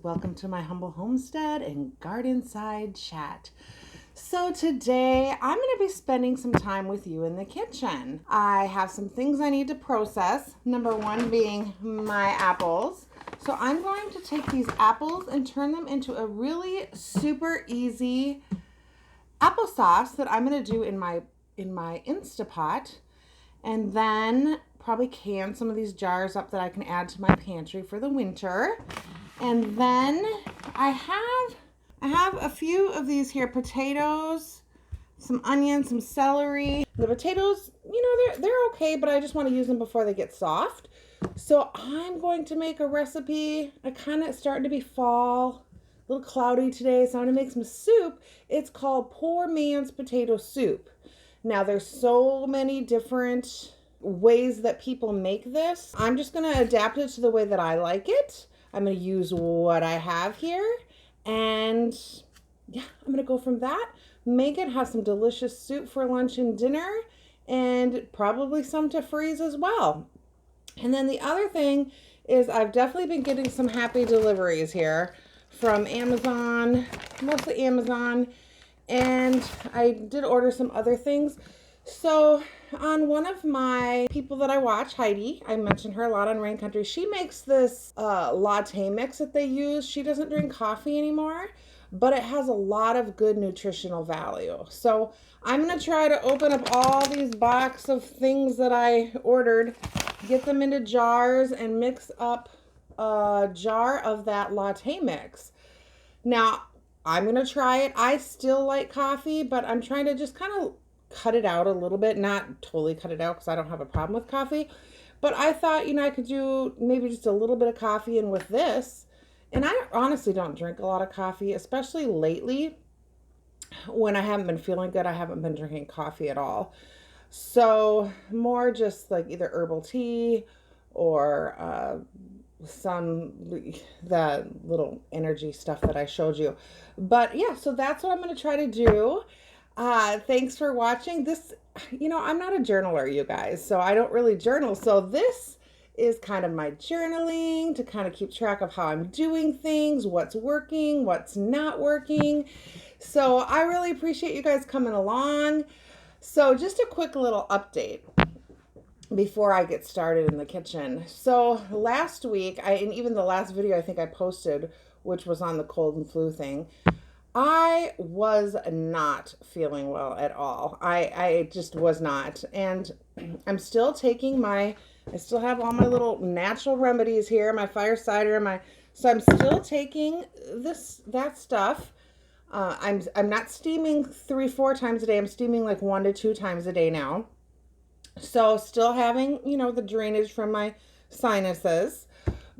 Welcome to my humble homestead and garden side chat. So today I'm going to be spending some time with you in the kitchen. I have some things I need to process. Number one being my apples. So I'm going to take these apples and turn them into a really super easy applesauce that I'm going to do in my Insta Pot, and then probably can some of these jars up that I can add to my pantry for the winter. And then I have a few of these here, potatoes, some onions, some celery. The potatoes, they're okay, but I just want to use them before they get soft. So I'm going to make a recipe. It's starting to be fall, a little cloudy today, so I'm going to make some soup. It's called Poor Man's Potato Soup. Now, there's so many different ways that people make this. I'm just going to adapt it to the way that I like it. I'm going to use what I have here, and yeah, I'm going to go from that, make it, have some delicious soup for lunch and dinner, and probably some to freeze as well. And then the other thing is I've definitely been getting some happy deliveries here from Amazon, mostly Amazon, and I did order some other things. So on one of my people that I watch, Heidi, I mention her a lot on Rain Country, she makes this latte mix that they use. She doesn't drink coffee anymore, but it has a lot of good nutritional value. So I'm going to try to open up all these boxes of things that I ordered, get them into jars, and mix up a jar of that latte mix. Now, I'm going to try it. I still like coffee, but I'm trying to just kind of cut it out a little bit, not totally cut it out because I don't have a problem with coffee, but I thought, I could do maybe just a little bit of coffee in with this. And I honestly don't drink a lot of coffee, especially lately when I haven't been feeling good. I haven't been drinking coffee at all. So more just like either herbal tea or the little energy stuff that I showed you. But yeah, so that's what I'm going to try to do. Thanks for watching this. I'm not a journaler, you guys, so I don't really journal. So this is kind of my journaling to kind of keep track of how I'm doing things, what's working, what's not working. So I really appreciate you guys coming along. So just a quick little update before I get started in the kitchen. So last week, and even the last video I think I posted, which was on the cold and flu thing, I was not feeling well at all. I just was not. And I'm still taking I still have all my little natural remedies here, my fire cider, so I'm still taking that stuff. I'm not steaming 3-4 times a day. I'm steaming like 1 to 2 times a day now. So still having, the drainage from my sinuses.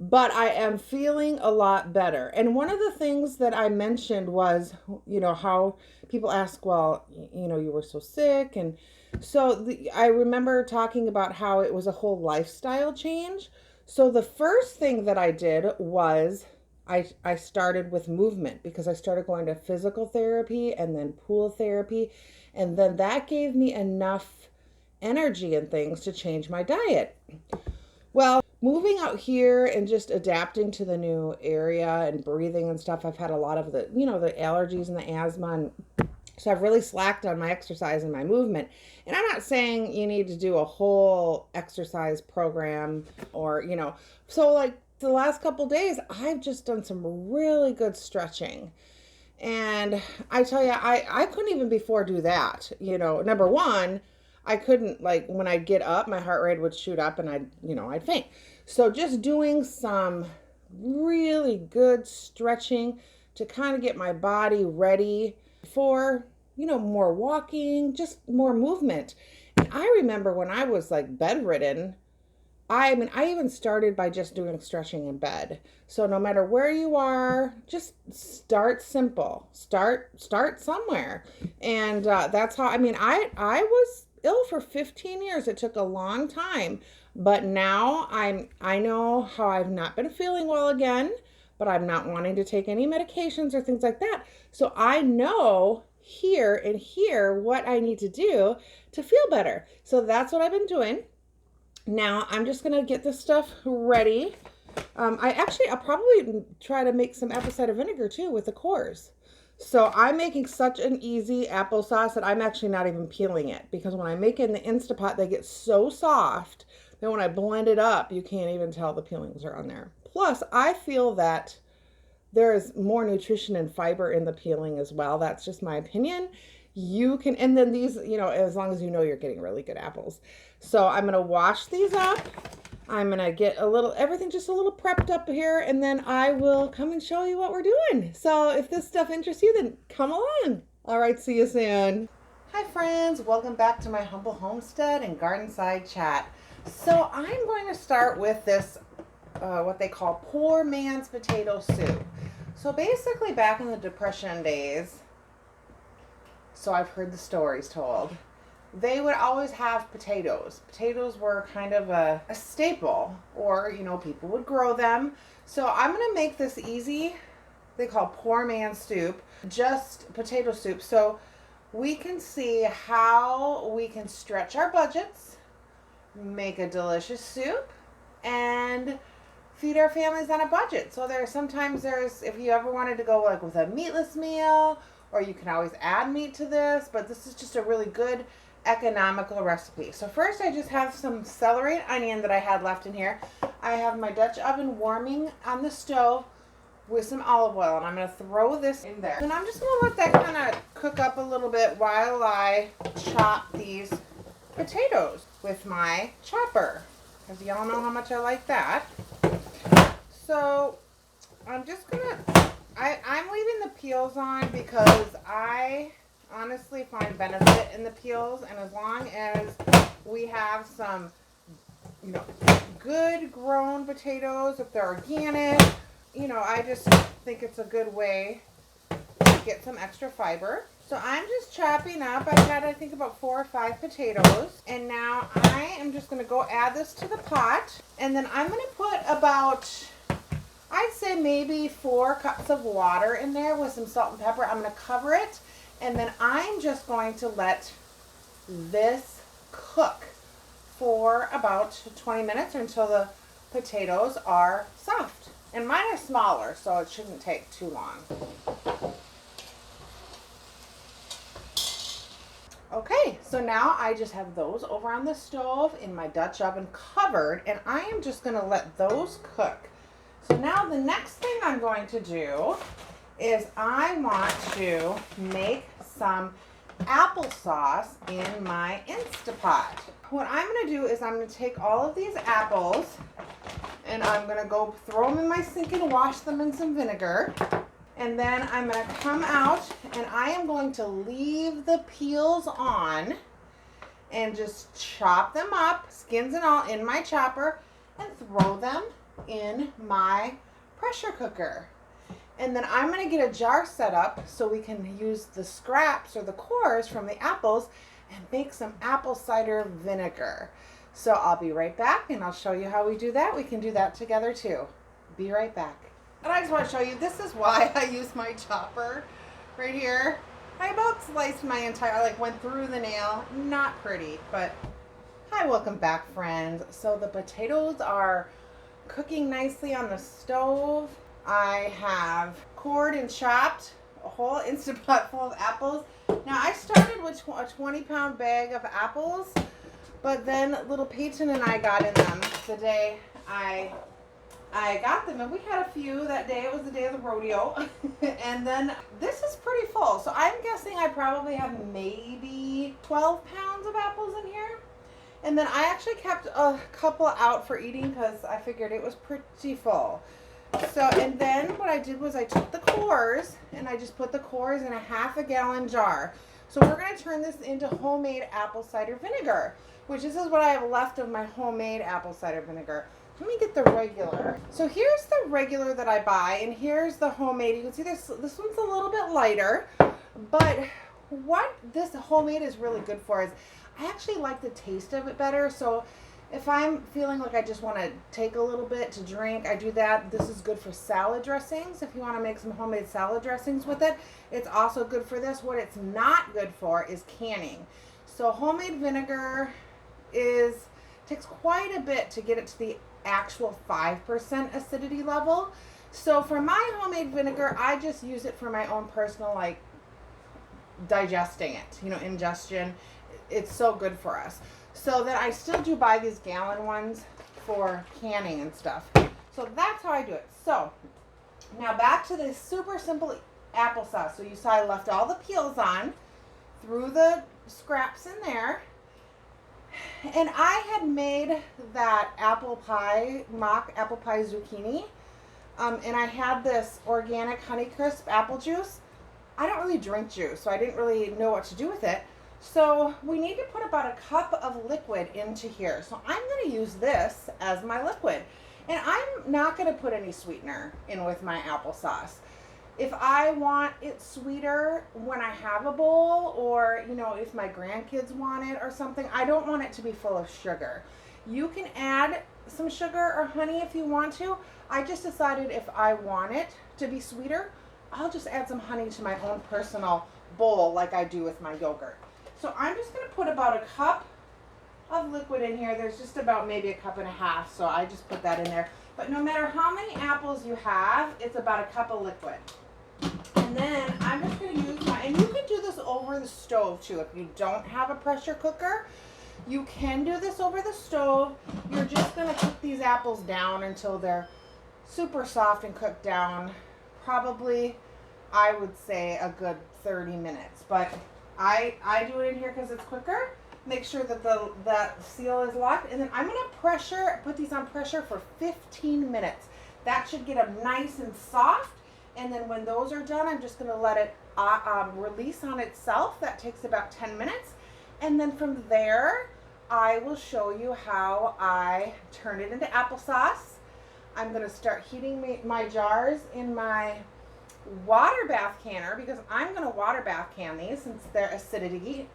But I am feeling a lot better. And one of the things that I mentioned was, how people ask, well, you were so sick. And so I remember talking about how it was a whole lifestyle change. So the first thing that I did was I started with movement, because I started going to physical therapy and then pool therapy. And then that gave me enough energy and things to change my diet. Well, moving out here and just adapting to the new area and breathing and stuff, I've had a lot of the allergies and the asthma. And so I've really slacked on my exercise and my movement. And I'm not saying you need to do a whole exercise program or, so like the last couple days, I've just done some really good stretching. And I tell you, I couldn't even before do that. Number one, I couldn't, when I'd get up, my heart rate would shoot up and I'd faint. So just doing some really good stretching to kind of get my body ready for, more walking, just more movement. And I remember when I was bedridden, I even started by just doing stretching in bed. So no matter where you are, just start simple. Start somewhere. And that's how, I was ill for 15 years. It took a long time, but now I know how I've not been feeling well again, but I'm not wanting to take any medications or things like that. So I know here what I need to do to feel better. So that's what I've been doing. Now I'm just going to get this stuff ready I'll probably try to make some apple cider vinegar too with the cores. So I'm making such an easy applesauce that I'm actually not even peeling it, because when I make it in the Insta Pot, they get so soft that when I blend it up, you can't even tell the peelings are on there. Plus, I feel that there is more nutrition and fiber in the peeling as well. That's just my opinion. You can, and then these, as long as you know you're getting really good apples. So I'm going to wash these up. I'm going to get everything just a little prepped up here, and then I will come and show you what we're doing. So if this stuff interests you, then come along. All right, see you soon. Hi friends, welcome back to my humble homestead and garden side chat. So I'm going to start with this, what they call poor man's potato soup. So basically back in the Depression days, so I've heard the stories told, they would always have potatoes. Potatoes were kind of a staple, or, people would grow them. So I'm going to make this easy, they call poor man's soup, just potato soup. So we can see how we can stretch our budgets, make a delicious soup, and feed our families on a budget. So sometimes if you ever wanted to go like with a meatless meal, or you can always add meat to this, but this is just a really good economical recipe. So first I just have some celery and onion that I had left in here. I have my Dutch oven warming on the stove with some olive oil, and I'm going to throw this in there. And I'm just going to let that kind of cook up a little bit while I chop these potatoes with my chopper, because y'all know how much I like that. So I'm just going to, I'm leaving the peels on because I honestly find benefit in the peels, and as long as we have some, good grown potatoes, if they're organic, I just think it's a good way to get some extra fiber. So I'm just chopping up. I had, I think, about 4 or 5 potatoes, and now I am just going to go add this to the pot, and then I'm going to put about, I'd say maybe 4 cups of water in there with some salt and pepper. I'm going to cover it, and then I'm just going to let this cook for about 20 minutes or until the potatoes are soft. And mine are smaller, so it shouldn't take too long. Okay, so now I just have those over on the stove in my Dutch oven covered, and I am just going to let those cook. So now the next thing I'm going to do is I want to make some applesauce in my Insta Pot. What I'm going to do is I'm going to take all of these apples, and I'm going to go throw them in my sink and wash them in some vinegar. And then I'm going to come out, and I am going to leave the peels on and just chop them up, skins and all, in my chopper, and throw them in my pressure cooker. And then I'm going to get a jar set up so we can use the scraps or the cores from the apples and make some apple cider vinegar. So I'll be right back, and I'll show you how we do that. We can do that together too. Be right back. And I just want to show you, this is why I use my chopper right here. I about sliced my entire, went through the nail. Not pretty, but hi, welcome back, friends. So the potatoes are cooking nicely on the stove. I have cored and chopped a whole Instant Pot full of apples. Now I started with a 20-pound bag of apples, but then little Peyton and I got in them the day I got them, and we had a few that day. It was the day of the rodeo. And then this is pretty full, so I'm guessing I probably have maybe 12 pounds of apples in here. And then I actually kept a couple out for eating because I figured it was pretty full. So, and then what I did was I took the cores and I just put the cores in a half-a-gallon jar. So we're going to turn this into homemade apple cider vinegar, which this is what I have left of my homemade apple cider vinegar. Let me get the regular. So here's the regular that I buy, and here's the homemade. You can see this one's a little bit lighter, but what this homemade is really good for is I actually like the taste of it better. So if I'm feeling like I just want to take a little bit to drink, I do that. This is good for salad dressings. If you want to make some homemade salad dressings with it, it's also good for this. What it's not good for is canning. So homemade vinegar takes quite a bit to get it to the actual 5% acidity level. So for my homemade vinegar, I just use it for my own personal, like, digesting it, you know, ingestion. It's so good for us. So then I still do buy these gallon ones for canning and stuff. So that's how I do it. So now back to this super simple applesauce. So you saw I left all the peels on, threw the scraps in there, and I had made that mock apple pie zucchini, and I had this organic Honeycrisp apple juice. I don't really drink juice, so I didn't really know what to do with it. So we need to put about a cup of liquid into here. So I'm going to use this as my liquid. And I'm not going to put any sweetener in with my applesauce. If I want it sweeter when I have a bowl, or, you know, if my grandkids want it or something, I don't want it to be full of sugar. You can add some sugar or honey if you want to. I just decided if I want it to be sweeter, I'll just add some honey to my own personal bowl like I do with my yogurt. So I'm just going to put about a cup of liquid in here. There's just about maybe a cup and a half, so I just put that in there. But no matter how many apples you have, it's about a cup of liquid. And then I'm just going to use and you can do this over the stove too. If you don't have a pressure cooker, you can do this over the stove. You're just going to cook these apples down until they're super soft and cooked down. Probably, I would say, a good 30 minutes. But I do it in here because it's quicker. Make sure that the seal is locked. And then I'm going to put these on pressure for 15 minutes. That should get them nice and soft. And then when those are done, I'm just going to let it release on itself. That takes about 10 minutes. And then from there, I will show you how I turn it into applesauce. I'm going to start heating my jars in my water bath canner, because I'm going to water bath can these since their acidity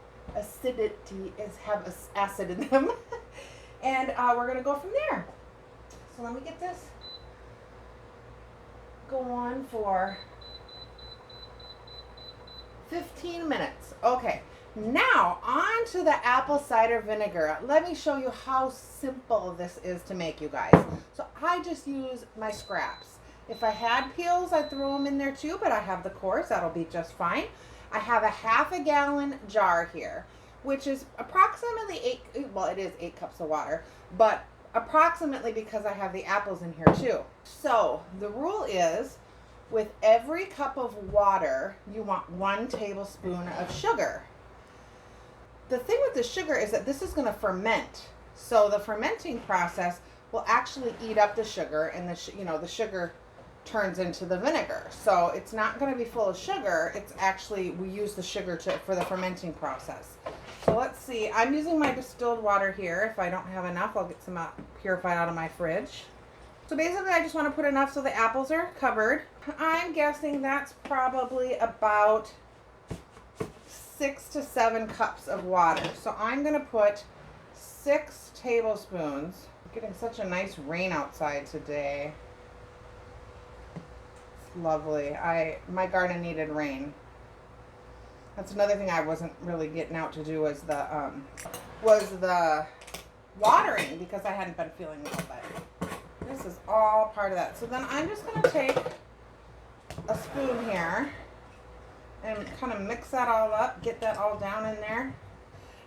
have acid in them. And we're going to go from there. So let me get this going for 15 minutes. Okay, now on to the apple cider vinegar. Let me show you how simple this is to make, you guys. So I just use my scraps. If I had peels, I'd throw them in there too, but I have the cores. That'll be just fine. I have a ½ gallon jar here, which is approximately it is 8 cups of water, but approximately, because I have the apples in here too. So the rule is, with every cup of water, you want 1 tablespoon of sugar. The thing with the sugar is that this is going to ferment. So the fermenting process will actually eat up the sugar, and the sugar turns into the vinegar. So it's not going to be full of sugar. It's actually, we use the sugar for the fermenting process. So let's see. I'm using my distilled water here. If I don't have enough, I'll get some purified out of my fridge. So basically, I just want to put enough so the apples are covered. I'm guessing that's probably about 6 to 7 cups of water. So I'm going to put 6 tablespoons. It's getting such a nice rain outside today. It's lovely. My garden needed rain. That's another thing I wasn't really getting out to do, was the watering, because I hadn't been feeling well. But this is all part of that. So then I'm just going to take a spoon here and kind of mix that all up, get that all down in there.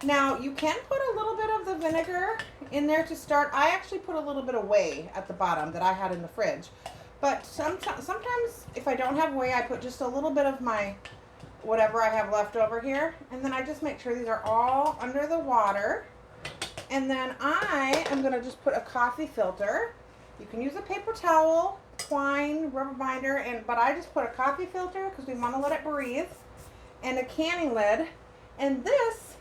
Now, you can put a little bit of the vinegar in there to start. I actually put a little bit of whey at the bottom that I had in the fridge. But sometimes if I don't have whey, I put just a little bit of my whatever I have left over here. And then I just make sure these are all under the water. And then I am going to just put a coffee filter. You can use a paper towel, twine, rubber binder, but I just put a coffee filter because we want to let it breathe, and a canning lid. And this,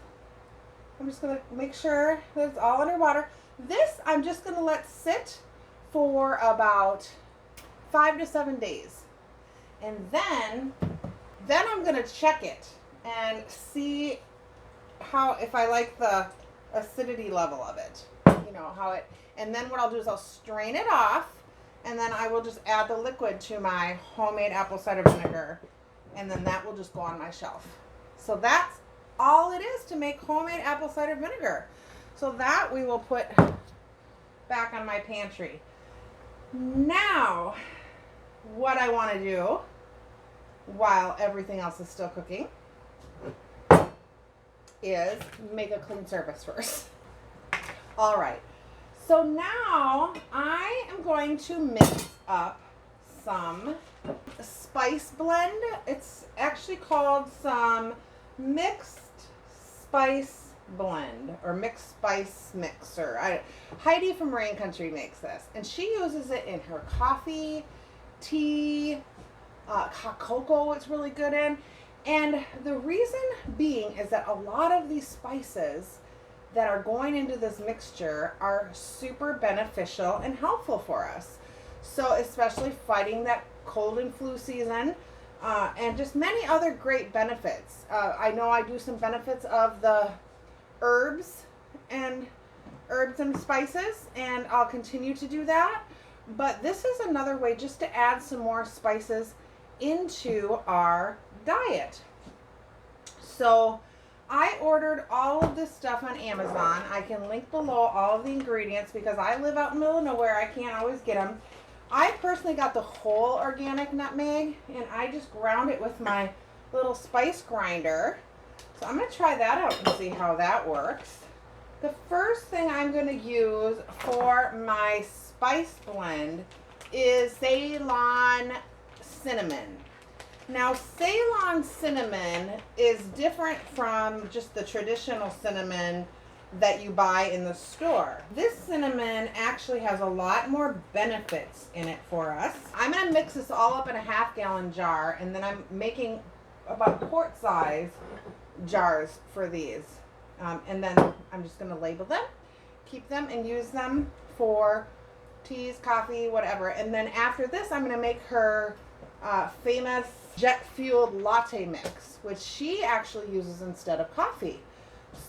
I'm just going to make sure that it's all underwater. This I'm just going to let sit for about 5 to 7 days. And then I'm going to check it and see if I like the acidity level of it. And then what I'll do is I'll strain it off, and then I will just add the liquid to my homemade apple cider vinegar, and then that will just go on my shelf. So that's all it is to make homemade apple cider vinegar. So that we will put back on my pantry. Now, what I want to do while everything else is still cooking is make a clean surface first. All right, so now I am going to mix up some spice blend. It's actually called some mixed spice blend or mixed spice mixer. Heidi from Rain Country makes this, and she uses it in her coffee, tea, cocoa it's really good in. And the reason being is that a lot of these spices that are going into this mixture are super beneficial and helpful for us. So especially fighting that cold and flu season, and just many other great benefits. I know I do some benefits of the herbs and spices, and I'll continue to do that. But this is another way just to add some more spices into our diet. So I ordered all of this stuff on Amazon. I can link below all of the ingredients because I live out in the middle of nowhere. I can't always get them. I personally got the whole organic nutmeg, and I just ground it with my little spice grinder. So I'm going to try that out and see how that works. The first thing I'm going to use for my spice blend is Ceylon Cinnamon. Now, Ceylon Cinnamon is different from just the traditional cinnamon that you buy in the store. This cinnamon actually has a lot more benefits in it for us. I'm going to mix this all up in a half-gallon jar, and then I'm making about quart-size jars for these. And then I'm just going to label them, keep them, and use them for teas, coffee, whatever. And then after this, I'm going to make her famous Jet Fueled Latte mix, which she actually uses instead of coffee.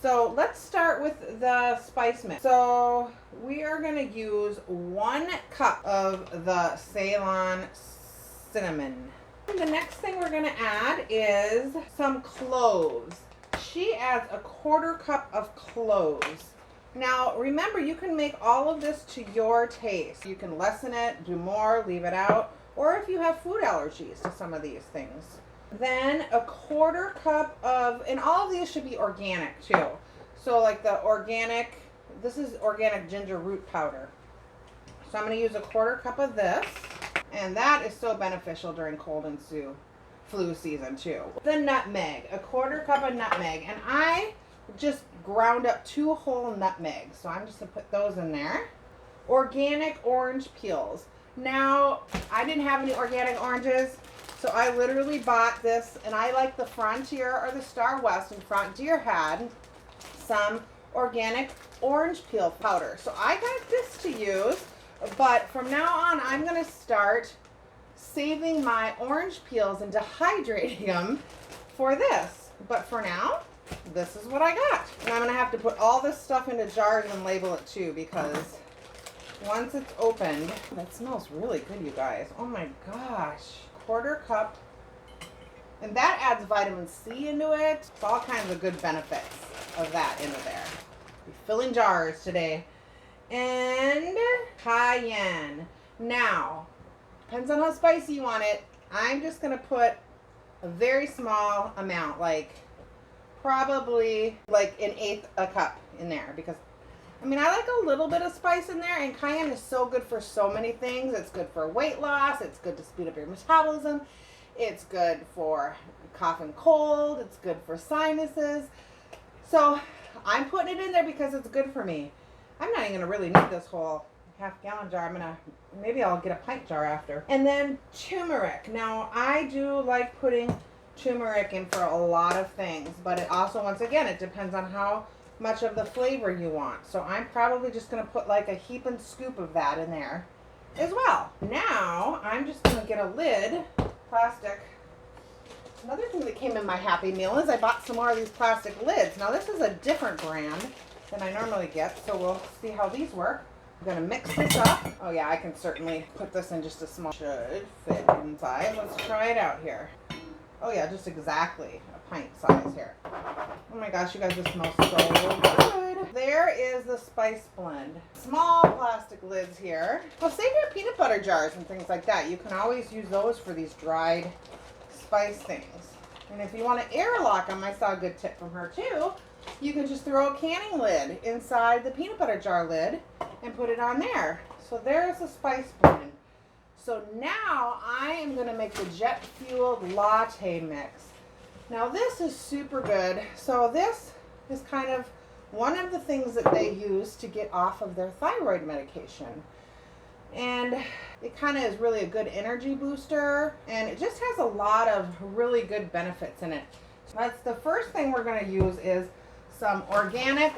So let's start with the spice mix. So we are going to use 1 cup of the Ceylon Cinnamon. And the next thing we're going to add is some cloves. She adds a 1/4 cup of cloves. Now remember, you can make all of this to your taste. You can lessen it, do more, leave it out, or if you have food allergies to some of these things. Then a 1/4 cup of, and all of these should be organic too. So like the organic, this is organic ginger root powder. So I'm going to use a 1/4 cup of this. And that is so beneficial during cold and flu season too. The nutmeg, a 1/4 cup of nutmeg. And I just ground up 2 whole nutmegs. So I'm just going to put those in there. Organic orange peels. Now, I didn't have any organic oranges, so I literally bought this, and I like the Frontier or the Star West, and Frontier had some organic orange peel powder. So I got this to use, but from now on, I'm going to start saving my orange peels and dehydrating them for this. But for now, this is what I got. And I'm going to have to put all this stuff into jars and label it too, because once it's opened, that smells really good, you guys. Oh my gosh. 1/4 cup. And that adds vitamin C into it. It's all kinds of good benefits of that into there. We're filling jars today. And cayenne. Now, depends on how spicy you want it. I'm just going to put a very small amount, like probably like 1/8 a cup in there, because I mean, I like a little bit of spice in there, and cayenne is so good for so many things. It's good for weight loss. It's good to speed up your metabolism. It's good for cough and cold. It's good for sinuses. So I'm putting it in there because it's good for me. I'm not even going to really need this whole half-gallon jar. Maybe I'll get a pint jar after. And then turmeric. Now, I do like putting turmeric in for a lot of things, but it also, once again, it depends on how much of the flavor you want. So I'm probably just going to put like a heap and scoop of that in there as well. Now I'm just going to get a lid, plastic. Another thing that came in my Happy Meal is I bought some more of these plastic lids. Now this is a different brand than I normally get, so we'll see how these work. I'm going to mix this up. Oh yeah, I can certainly put this in just a small, should fit inside. Let's try it out here. Oh yeah, just exactly a pint size here. Oh my gosh, you guys, this smells so good. There is the spice blend. Small plastic lids here. Well, save your peanut butter jars and things like that. You can always use those for these dried spice things. And if you want to airlock them, I saw a good tip from her too. You can just throw a canning lid inside the peanut butter jar lid and put it on there. So there's the spice blend. So now I am going to make the Jet Fueled Latte mix. Now this is super good. So this is kind of one of the things that they use to get off of their thyroid medication. And it kind of is really a good energy booster, and it just has a lot of really good benefits in it. So that's the first thing we're going to use is some organic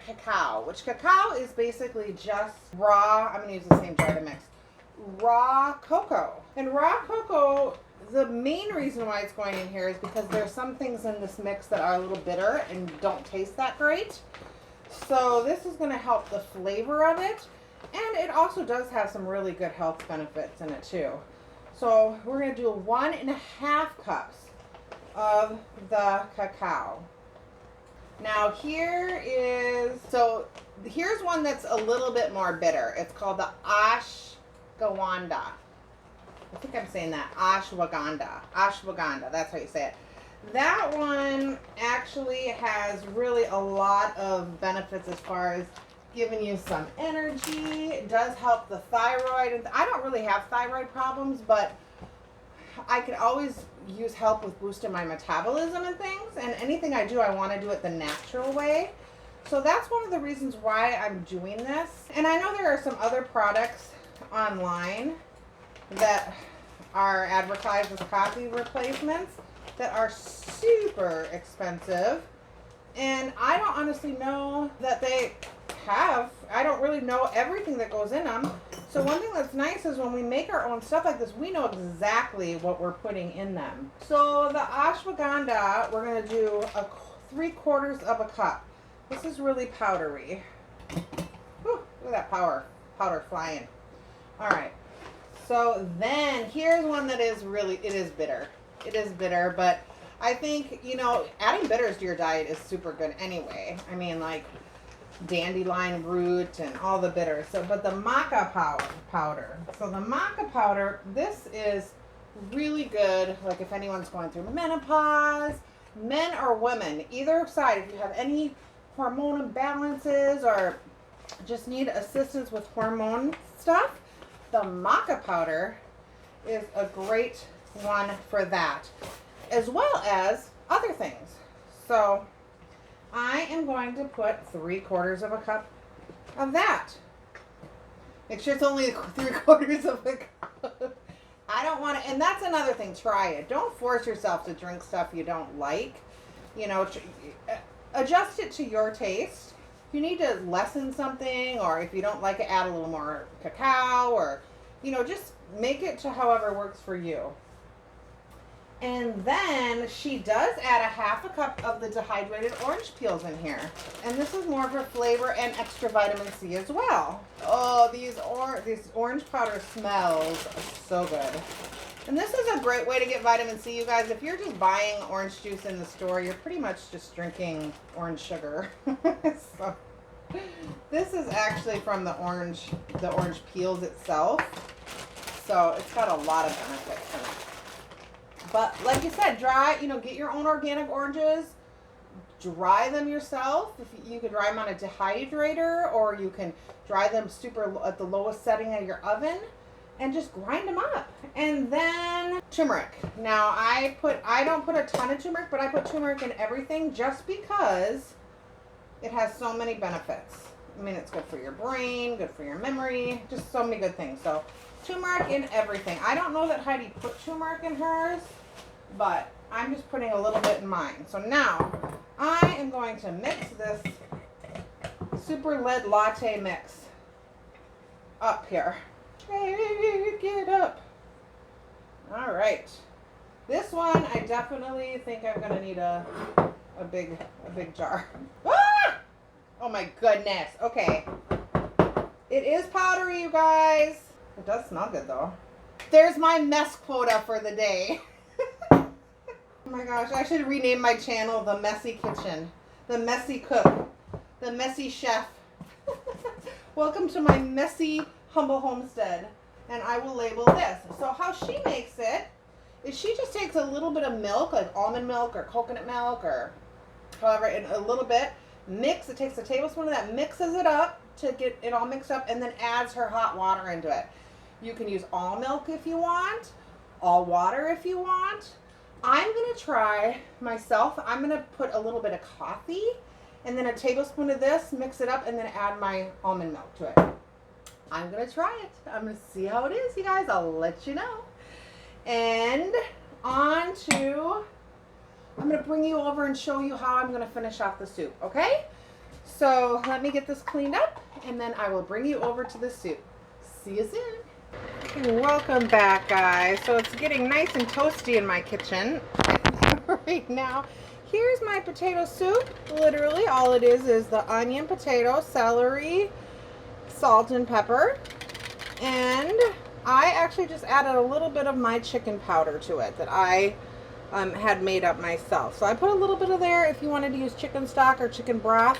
cacao, which cacao is basically just raw, I'm going to use the same jar to mix, raw cocoa. And raw cocoa, the main reason why it's going in here is because there's some things in this mix that are a little bitter and don't taste that great. So this is going to help the flavor of it. And it also does have some really good health benefits in it too. So we're going to do 1.5 cups of the cacao. Now here's one that's a little bit more bitter. It's called the ashwagandha. I think I'm saying that. Ashwagandha. That's how you say it. That one actually has really a lot of benefits as far as giving you some energy. It does help the thyroid. And I don't really have thyroid problems, but I can always use help with boosting my metabolism and things. And anything I do, I want to do it the natural way. So that's one of the reasons why I'm doing this. And I know there are some other products online that are advertised as coffee replacements that are super expensive. And I don't honestly know that they have. I don't really know everything that goes in them. So one thing that's nice is when we make our own stuff like this, we know exactly what we're putting in them. So the ashwagandha, we're going to do 3/4 of a cup. This is really powdery. Whew, look at that powder flying. All right. So then here's one that is really, it is bitter. It is bitter, but I think, you know, adding bitters to your diet is super good anyway. I mean, like dandelion root and all the bitters. So, but the maca powder. So the maca powder, this is really good. Like if anyone's going through menopause, men or women, either side, if you have any hormone imbalances or just need assistance with hormone stuff, the maca powder is a great one for that, as well as other things. So I am going to put 3/4 of a cup of that. Make sure it's only 3/4 of a cup. I don't want to, and that's another thing, try it. Don't force yourself to drink stuff you don't like. You know, adjust it to your taste. If you need to lessen something, or if you don't like it, add a little more cacao, or, you know, just make it to however works for you. And then she does add 1/2 cup of the dehydrated orange peels in here. And this is more for flavor and extra vitamin C as well. Oh, this orange powder smells so good. And this is a great way to get vitamin C, you guys. If you're just buying orange juice in the store, you're pretty much just drinking orange sugar. So, this is actually from the orange peels itself. So it's got a lot of benefits in it. But like you said, get your own organic oranges, dry them yourself. If you could dry them on a dehydrator, or you can dry them at the lowest setting of your oven and just grind them up. And then turmeric. Now I don't put a ton of turmeric, but I put turmeric in everything just because it has so many benefits. I mean, it's good for your brain, good for your memory, just so many good things. So turmeric in everything. I don't know that Heidi put turmeric in hers, but I'm just putting a little bit in mine. So now I am going to mix this super lead latte mix up here. Shake it up. All right. This one, I definitely think I'm gonna need a big jar. Ah! Oh my goodness. Okay. It is powdery, you guys. It does smell good though. There's my mess quota for the day. Oh my gosh, I should rename my channel The Messy Kitchen, The Messy Cook, The Messy Chef. Welcome to my messy, humble homestead. And I will label this. So how she makes it is she just takes a little bit of milk, like almond milk or coconut milk or however, and a little bit, it takes a tablespoon of that, mixes it up to get it all mixed up, and then adds her hot water into it. You can use all milk if you want, all water if you want. I'm going to try myself. I'm going to put a little bit of coffee and then a tablespoon of this, mix it up, and then add my almond milk to it. I'm going to try it. I'm going to see how it is, you guys. I'll let you know. And on to, I'm going to bring you over and show you how I'm going to finish off the soup, okay? So let me get this cleaned up, and then I will bring you over to the soup. See you soon. Welcome back, guys. So it's getting nice and toasty in my kitchen right now. Here's my potato soup. Literally all it is the onion, potato, celery, salt, and pepper. And I actually just added a little bit of my chicken powder to it that I had made up myself. So I put a little bit of there. If you wanted to use chicken stock or chicken broth,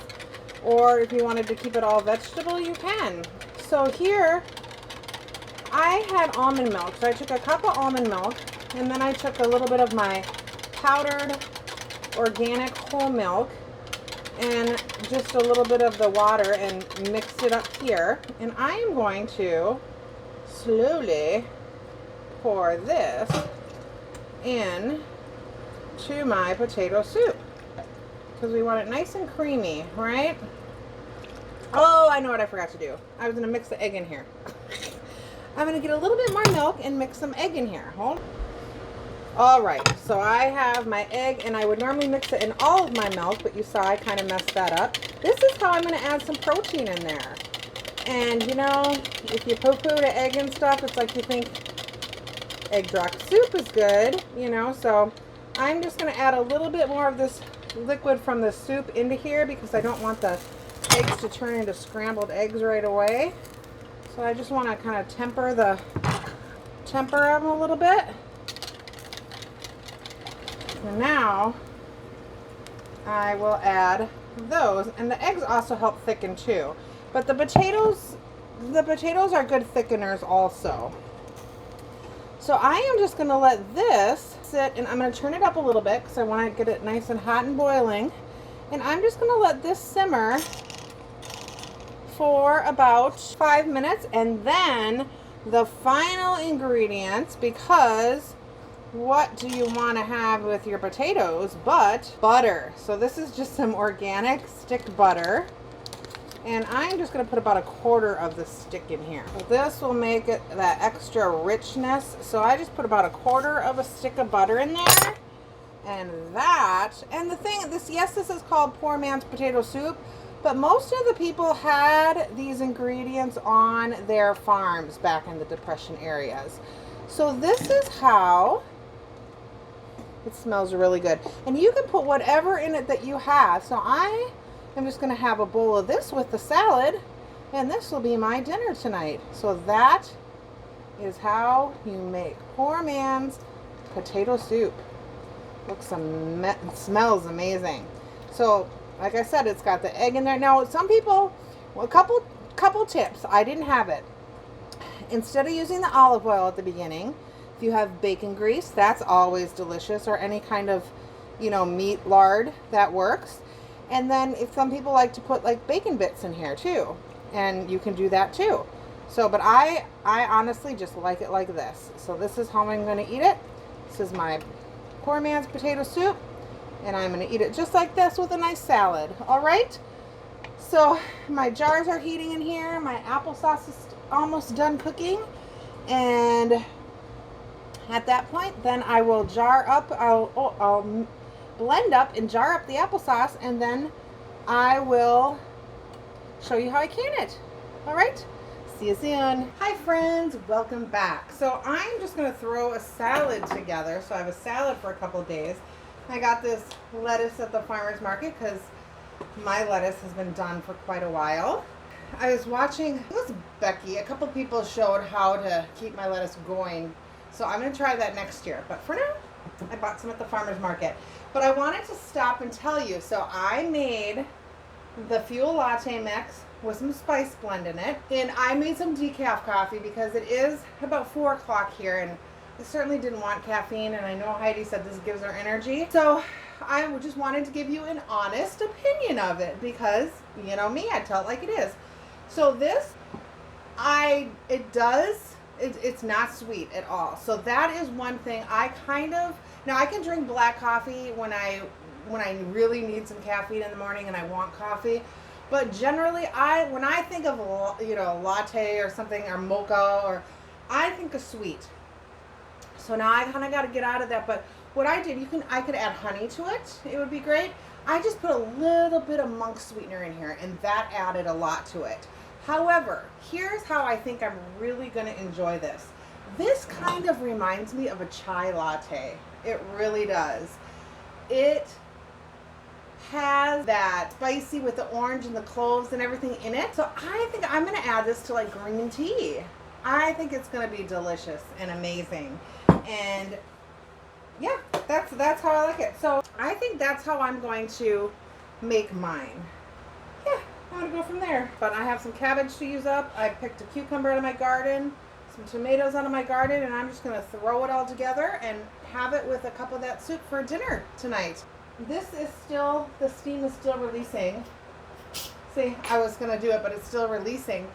or if you wanted to keep it all vegetable, you can. So here I had almond milk. So I took a cup of almond milk, and then I took a little bit of my powdered organic whole milk and just a little bit of the water and mixed it up here. And I am going to slowly pour this in to my potato soup because we want it nice and creamy, right? Oh, I know what I forgot to do. I was going to mix the egg in here. I'm going to get a little bit more milk and mix some egg in here. Hold. All right, so I have my egg, and I would normally mix it in all of my milk, but you saw I kind of messed that up. This is how I'm going to add some protein in there. And you know, if you poo-poo to egg and stuff, it's like you think egg drop soup is good, you know, so I'm just going to add a little bit more of this liquid from the soup into here because I don't want the eggs to turn into scrambled eggs right away. So I just want to kind of temper them a little bit. And now I will add those, and the eggs also help thicken too. But the potatoes are good thickeners also. So I am just going to let this sit, and I'm going to turn it up a little bit because I want to get it nice and hot and boiling. And I'm just going to let this simmer for about 5 minutes, and then the final ingredients, because what do you want to have with your potatoes but butter? So this is just some organic stick butter, and I'm just going to put about 1/4 of the stick in here. So this will make it that extra richness. So I just put about 1/4 of a stick of butter in there, and the thing, yes, this is called poor man's potato soup, but most of the people had these ingredients on their farms back in the Depression areas. So this is how it smells really good. And you can put whatever in it that you have. So I am just going to have a bowl of this with the salad, and this will be my dinner tonight. So that is how you make poor man's potato soup. Smells amazing. So like I said, it's got the egg in there. Now some people, well, a couple tips. I didn't have it. Instead of using the olive oil at the beginning, if you have bacon grease, that's always delicious, or any kind of, you know, meat lard, that works. And then if some people like to put like bacon bits in here too, and you can do that too. So, but I honestly just like it like this. So this is how I'm going to eat it. This is my poor man's potato soup, and I'm going to eat it just like this with a nice salad. All right. So my jars are heating in here. My applesauce is almost done cooking, and at that point, then I will I'll blend up and jar up the applesauce, and then I will show you how I can it. All right, see you soon. Hi friends, welcome back. So I'm just going to throw a salad together. So I have a salad for a couple of days. I got this lettuce at the farmer's market because my lettuce has been done for quite a while. I was watching, it was Becky, a couple people showed how to keep my lettuce going. So I'm going to try that next year. But for now, I bought some at the farmer's market. But I wanted to stop and tell you. So I made the Fuel Latte mix with some spice blend in it. And I made some decaf coffee because it is about 4 o'clock here. And I certainly didn't want caffeine. And I know Heidi said this gives her energy. So I just wanted to give you an honest opinion of it because, you know me, I tell it like it is. So this, it's not sweet at all. So that is one thing now I can drink black coffee when I really need some caffeine in the morning and I want coffee. But generally when I think of, latte or something or mocha I think of sweet. So now I kind of got to get out of that. But what I did, I could add honey to it. It would be great. I just put a little bit of monk sweetener in here and that added a lot to it. However, here's how I think I'm really going to enjoy this. This kind of reminds me of a chai latte. It really does. It has that spicy with the orange and the cloves and everything in it. So I think I'm going to add this to like green tea. I think it's going to be delicious and amazing. And yeah, that's how I like it. So I think that's how I'm going to make mine. Yeah, I'm going to go from there. But I have some cabbage to use up. I picked a cucumber out of my garden, some tomatoes out of my garden, and I'm just going to throw it all together and have it with a cup of that soup for dinner tonight. The steam is still releasing. See, I was going to do it, but it's still releasing.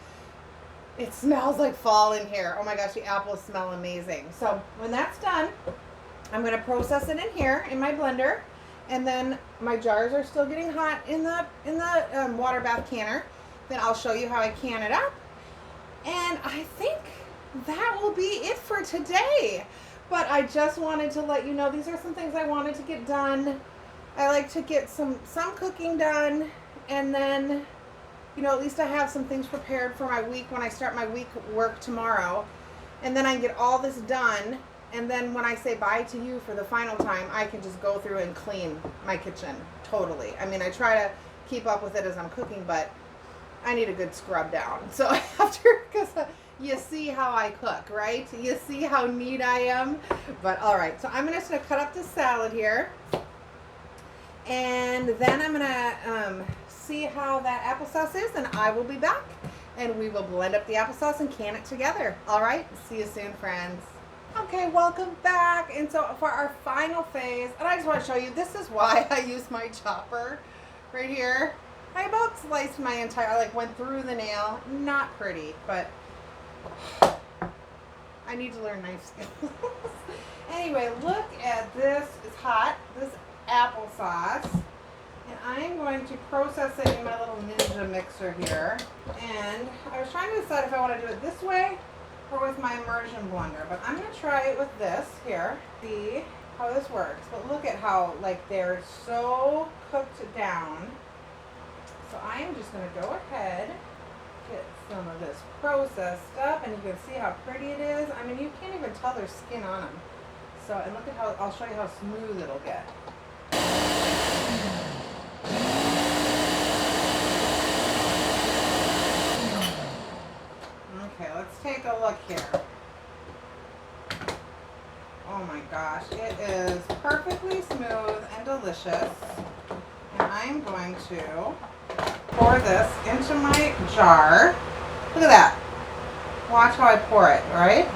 It smells like fall in here. Oh my gosh, the apples smell amazing. So when that's done, I'm going to process it in here in my blender. And then my jars are still getting hot in the water bath canner. Then I'll show you how I can it up. And I think that will be it for today. But I just wanted to let you know these are some things I wanted to get done. I like to get some cooking done, and then, at least I have some things prepared for my week when I start my week work tomorrow. And then I get all this done, and then when I say bye to you for the final time, I can just go through and clean my kitchen totally. I mean, I try to keep up with it as I'm cooking, but I need a good scrub down. So because you see how I cook, right? You see how neat I am. But all right, so I'm just going to cut up this salad here. And then I'm going to see how that applesauce is, and I will be back. And we will blend up the applesauce and can it together. All right, see you soon, friends. Okay, welcome back. And so for our final phase, and I just want to show you, this is why I use my chopper right here. I about sliced my entire, went through the nail. Not pretty, but I need to learn knife skills. Anyway, look at this. It's hot. This applesauce. And I'm going to process it in my little Ninja mixer here. And I was trying to decide if I want to do it this way or with my immersion blender. But I'm going to try it with this here. See how this works. But look at how, they're so cooked down. So I am just going to go ahead, get some of this processed up, and you can see how pretty it is. I mean, you can't even tell there's skin on them. So, and look at how, I'll show you how smooth it'll get. Okay, let's take a look here. Oh my gosh, it is perfectly smooth and delicious. And I'm going to pour this into my jar. Look at that. Watch how I pour it, right?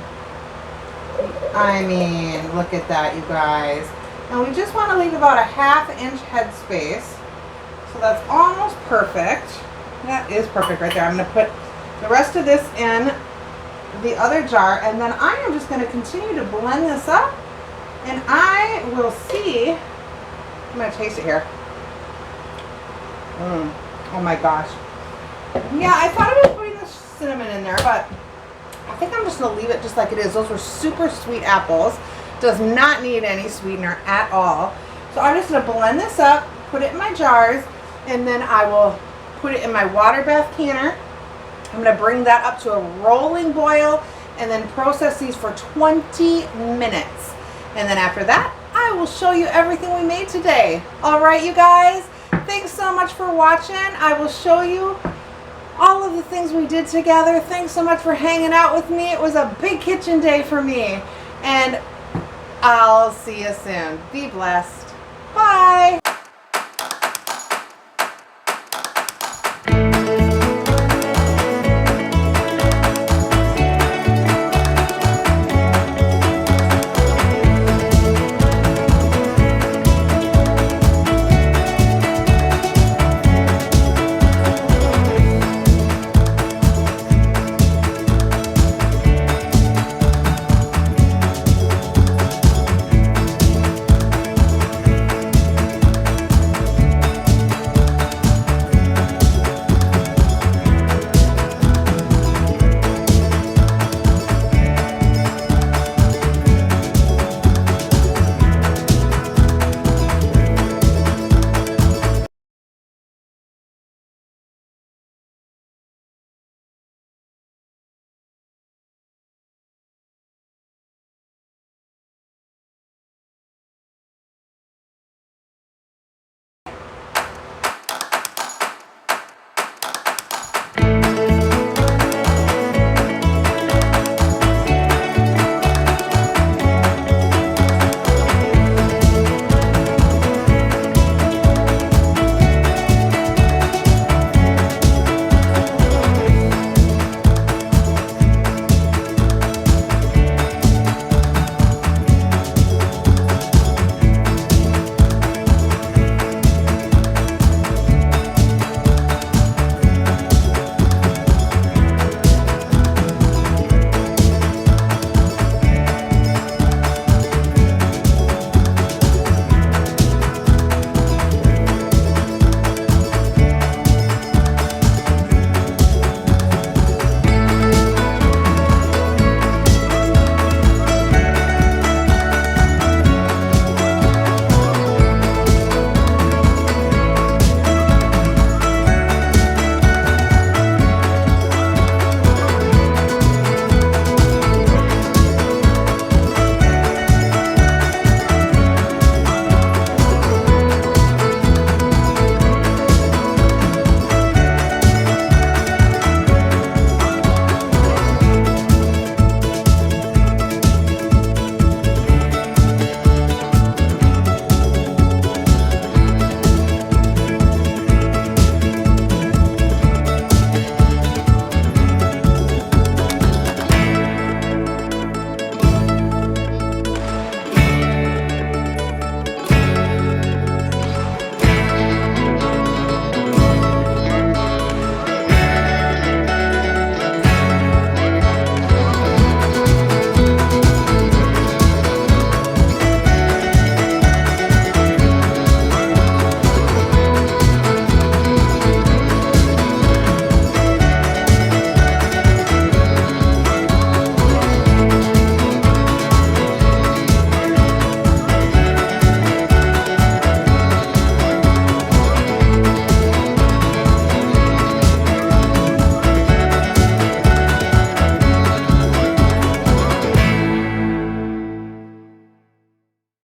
I mean, look at that, you guys. And we just want to leave about a 1/2 inch head space. So that's almost perfect. That is perfect right there. I'm going to put the rest of this in the other jar, and then I am just going to continue to blend this up, and I will see. I'm going to taste it here. Oh my gosh. Yeah, I thought about putting the cinnamon in there, but I think I'm just going to leave it just like it is. Those were super sweet apples. Does not need any sweetener at all. So I'm just going to blend this up, put it in my jars, and then I will put it in my water bath canner. I'm going to bring that up to a rolling boil and then process these for 20 minutes. And then after that, I will show you everything we made today. All right, you guys. Thanks so much for watching. I will show you all of the things we did together. Thanks so much for hanging out with me. It was a big kitchen day for me. And I'll see you soon. Be blessed. Bye.